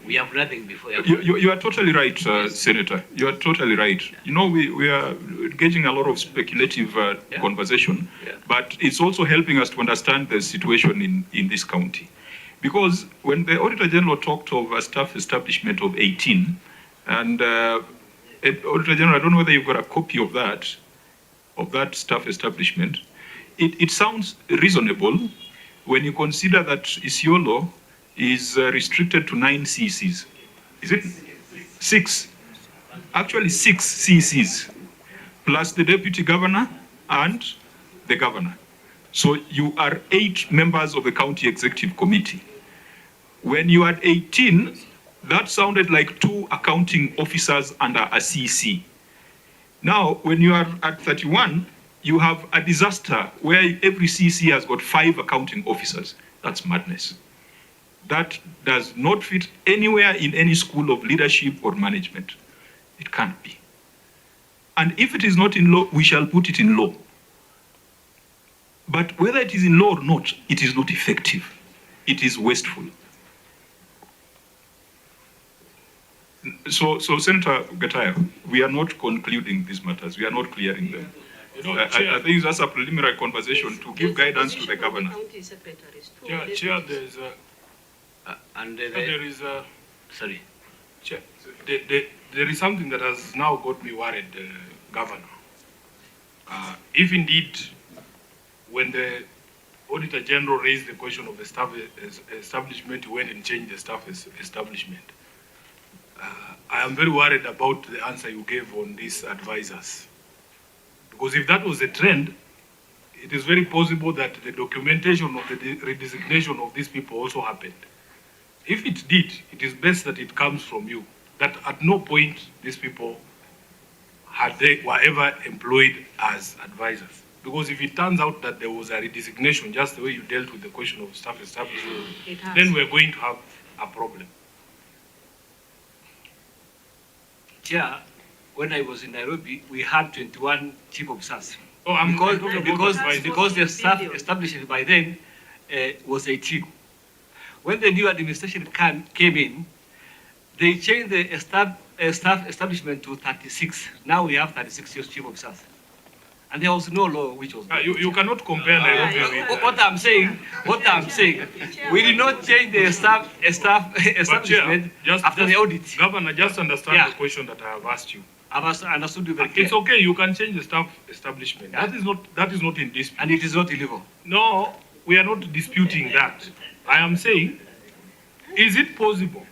We have nothing before. You are totally right, Senator. You are totally right. You know, we are engaging a lot of speculative conversation, but it's also helping us to understand the situation in this county. Because when the Auditor General talked of a staff establishment of 18, and Auditor General, I don't know whether you've got a copy of that staff establishment. It sounds reasonable when you consider that Isiolo is restricted to 9 CCs. Is it 6? Actually 6 CCs, plus the deputy governor and the governor. So you are 8 members of the county executive committee. When you had 18, that sounded like 2 accounting officers under a CC. Now, when you are at 31, you have a disaster where every CC has got 5 accounting officers. That's madness. That does not fit anywhere in any school of leadership or management. It can't be. And if it is not in law, we shall put it in law. But whether it is in law or not, it is not effective. It is wasteful. So Senator Gataya, we are not concluding these matters. We are not clearing them. I think it's just a preliminary conversation to give guidance to the governor. Chair, there is something that has now got me worried, Governor. If indeed, when the Auditor General raised the question of the staff establishment, he went and changed the staff establishment. I am very worried about the answer you gave on these advisors. Because if that was a trend, it is very possible that the documentation of the redesignation of these people also happened. If it did, it is best that it comes from you, that at no point these people were ever employed as advisors. Because if it turns out that there was a redesignation, just the way you dealt with the question of staff establishment, then we're going to have a problem. Chair, when I was in Nairobi, we had 21 chief officers. Because the staff established by then was 18. When the new administration came in, they changed the staff establishment to 36. Now we have 36 chief officers. And there was no law which was... You cannot compare Nairobi with... What I'm saying, we did not change the staff establishment after the audit. Governor, just understand the question that I have asked you. I've understood you very clearly. It's okay, you can change the staff establishment. Yeah. That is not in dispute. And it is not illegal. No, we are not disputing that. I am saying, is it possible?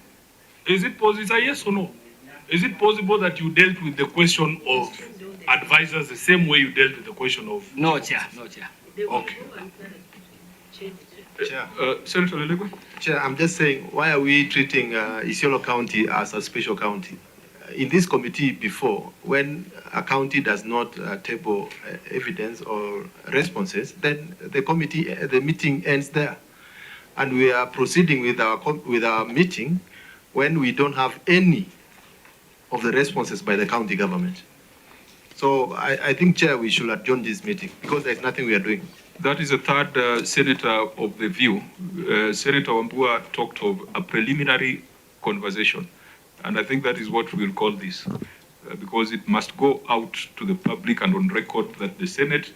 Is it possible? It's a yes or no. Is it possible that you dealt with the question of advisors the same way you dealt with the question of... No, Chair. No, Chair. Okay. Chair. Senator Lelegwe? Chair, I'm just saying, why are we treating Isiolo County as a special county? in this committee before, when a county does not table evidence or responses, then the meeting ends there. And we are proceeding with our meeting when we don't have any of the responses by the county government. So I think, Chair, we should adjourn this meeting because there's nothing we are doing. That is the third senator of the view. Senator Wambua talked of a preliminary conversation. And I think that is what we'll call this, because it must go out to the public and on record that the Senate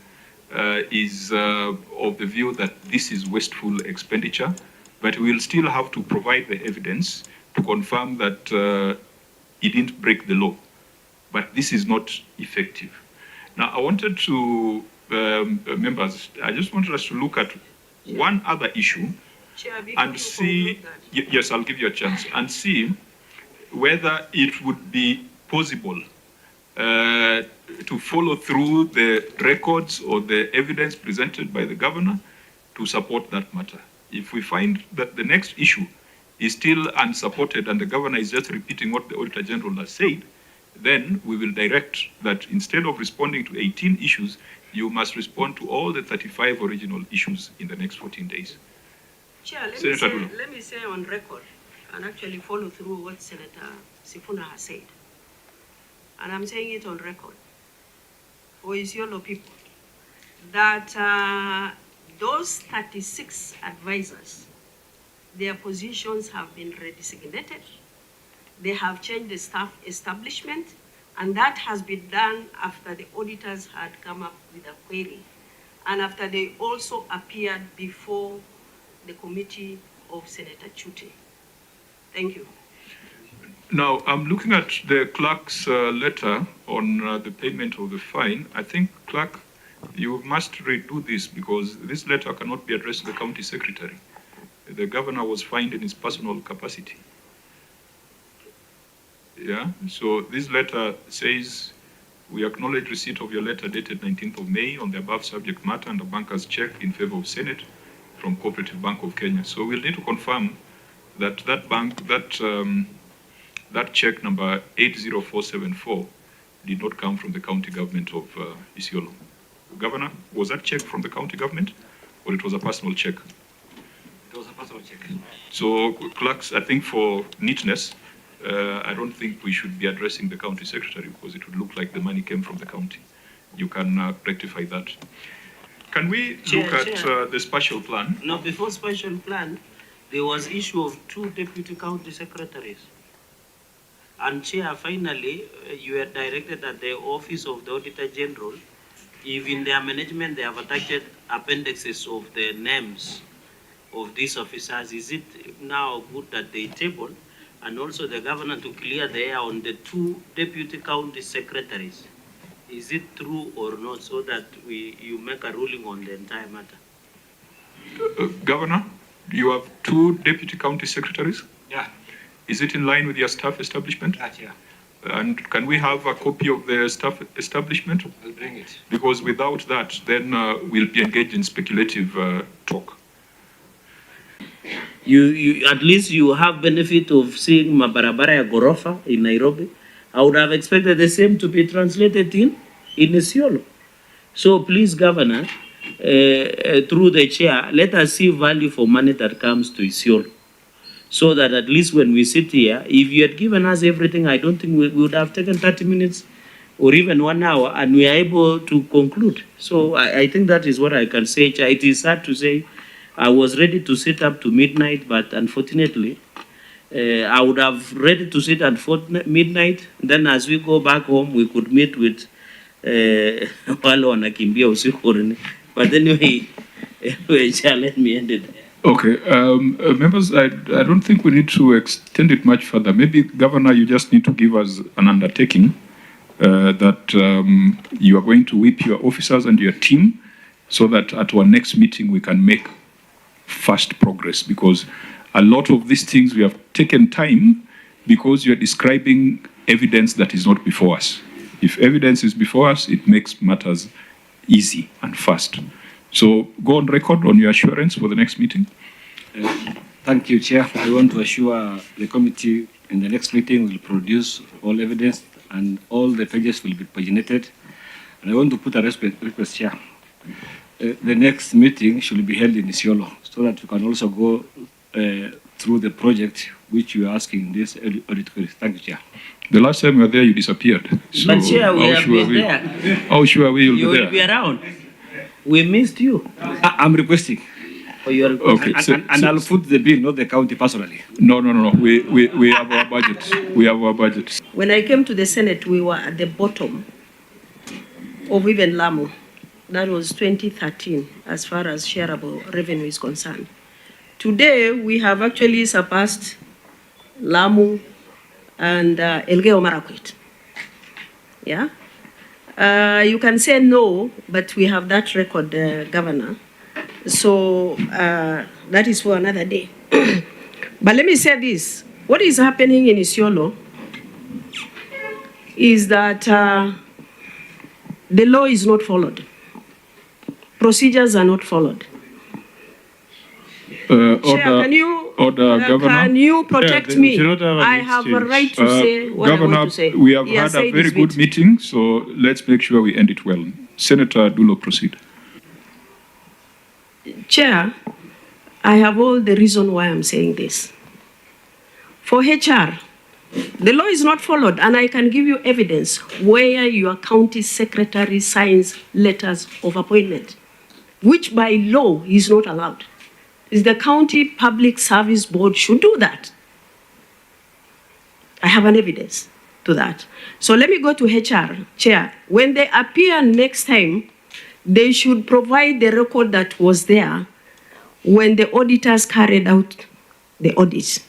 is of the view that this is wasteful expenditure, but we'll still have to provide the evidence to confirm that it didn't break the law. But this is not effective. Now, I wanted to, members, I just wanted us to look at one other issue and see, yes, I'll give you a chance, and see whether it would be possible to follow through the records or the evidence presented by the governor to support that matter. If we find that the next issue is still unsupported and the governor is just repeating what the Auditor General has said, then we will direct that instead of responding to 18 issues, you must respond to all the 35 original issues in the next 14 days. Chair, let me say on record and actually follow through what Senator Sifuna has said. And I'm saying it on record for Isiolo people, that those 36 advisors, their positions have been redesignated. They have changed the staff establishment, and that has been done after the auditors had come up with a query, and after they also appeared before the committee of Senator Chute. Thank you. Now, I'm looking at the clerk's letter on the payment of the fine. I think, clerk, you must redo this because this letter cannot be addressed to the county secretary. The governor was fined in his personal capacity. Yeah, so this letter says, we acknowledge receipt of your letter dated 19th of May on the above subject matter and a banker's check in favor of Senate from Cooperative Bank of Kenya. So we'll need to confirm that that check number 80474 did not come from the county government of Isiolo. Governor, was that check from the county government or it was a personal check? It was a personal check. So clerks, I think for neatness, I don't think we should be addressing the county secretary because it would look like the money came from the county. You can rectify that. Can we look at the spatial plan? Now, before spatial plan, there was issue of 2 deputy county secretaries. And Chair, finally, you were directed at the Office of the Auditor General. If in their management they have attached appendixes of the names of these officers, is it now good that they table and also the governor to clear the air on the 2 deputy county secretaries? Is it true or not, so that you make a ruling on the entire matter? Governor, you have 2 deputy county secretaries? Yeah. Is it in line with your staff establishment? Yeah. And can we have a copy of the staff establishment? I'll bring it. Because without that, then we'll be engaged in speculative talk. You at least you have benefit of seeing mabarabara ya gorofa in Nairobi. I would have expected the same to be translated in Isiolo. So please, Governor, through the chair, let us see value for money that comes to Isiolo. So that at least when we sit here, if you had given us everything, I don't think we would have taken 30 minutes or even 1 hour, and we are able to conclude. So I think that is what I can say. It is sad to say I was ready to sit up to midnight, but unfortunately, I would have ready to sit at midnight. Then as we go back home, we could meet with wale wanakimbia usiku. But anyway, let me end it. Okay, members, I don't think we need to extend it much further. Maybe, Governor, you just need to give us an undertaking that you are going to whip your officers and your team so that at our next meeting we can make fast progress, because a lot of these things we have taken time because you are describing evidence that is not before us. If evidence is before us, it makes matters easy and fast. So go on record on your assurance for the next meeting. Thank you, Chair. I want to assure the committee In the next meeting, we'll produce all evidence and all the pages will be paginated. And I want to put a request here. The next meeting should be held in Isiolo so that we can also go through the project which you are asking this audit query. Thank you, Chair. The last time you were there, you disappeared. So But Chair, we have been there. How sure are we you'll You be will be there? around. We missed you. I'm requesting. Oh, you are requesting. Okay, And I'll put the bill, not the county personally. No. We have our budget. We have our budget. When I came to the Senate, we were at the bottom of even Lamu. That was 2013, as far as shareable revenue is concerned. Today, we have actually surpassed Lamu and Elgeyo Marakwet. Yeah? You can say no, but we have that record, Governor. So that is for another day. But let me say this. What is happening in Isiolo is that the law is not followed. Procedures are not followed. Chair, Governor. Can you protect Yeah, me? we cannot have an I have a exchange. right to say what I Governor, want to say. we have He has had a said very his good bit. meeting, so let's make sure we end it well. Senator Dulo, proceed. Chair, I have all the reason why I'm saying this. For HR, the law is not followed, and I can give you evidence where your county secretary signs letters of appointment, which by law is not allowed. Is the County Public Service Board should do that. I have an evidence to that. So let me go to HR, Chair. When they appear next time, they should provide the record that was there when the auditors carried out the audit,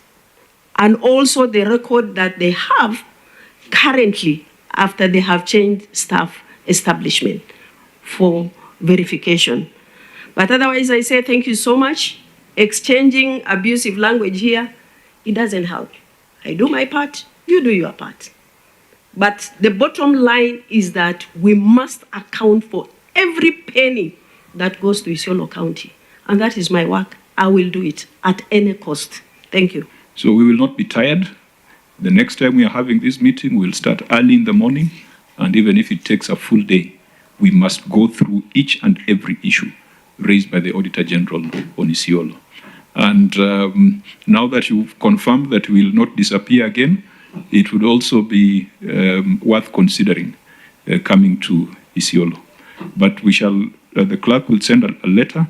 and also the record that they have currently after they have changed staff establishment for verification. But otherwise, I say thank you so much. Exchanging abusive language here, it doesn't help. I do my part, you do your part. But the bottom line is that we must account for every penny that goes to Isiolo County. And that is my work. I will do it at any cost. Thank you. So we will not be tired. The next time we are having this meeting, we'll start early in the morning. And even if it takes a full day, we must go through each and every issue raised by the Auditor General on Isiolo. And now that you've confirmed that we will not disappear again, it would also be worth considering coming to Isiolo. But we shall, the clerk will send a letter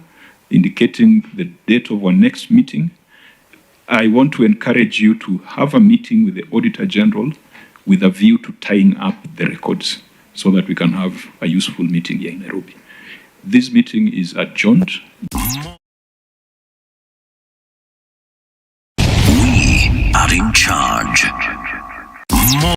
indicating the date of our next meeting. I want to encourage you to have a meeting with the Auditor General with a view to tying up the records so that we can have a useful meeting here in Nairobi. This meeting is adjourned.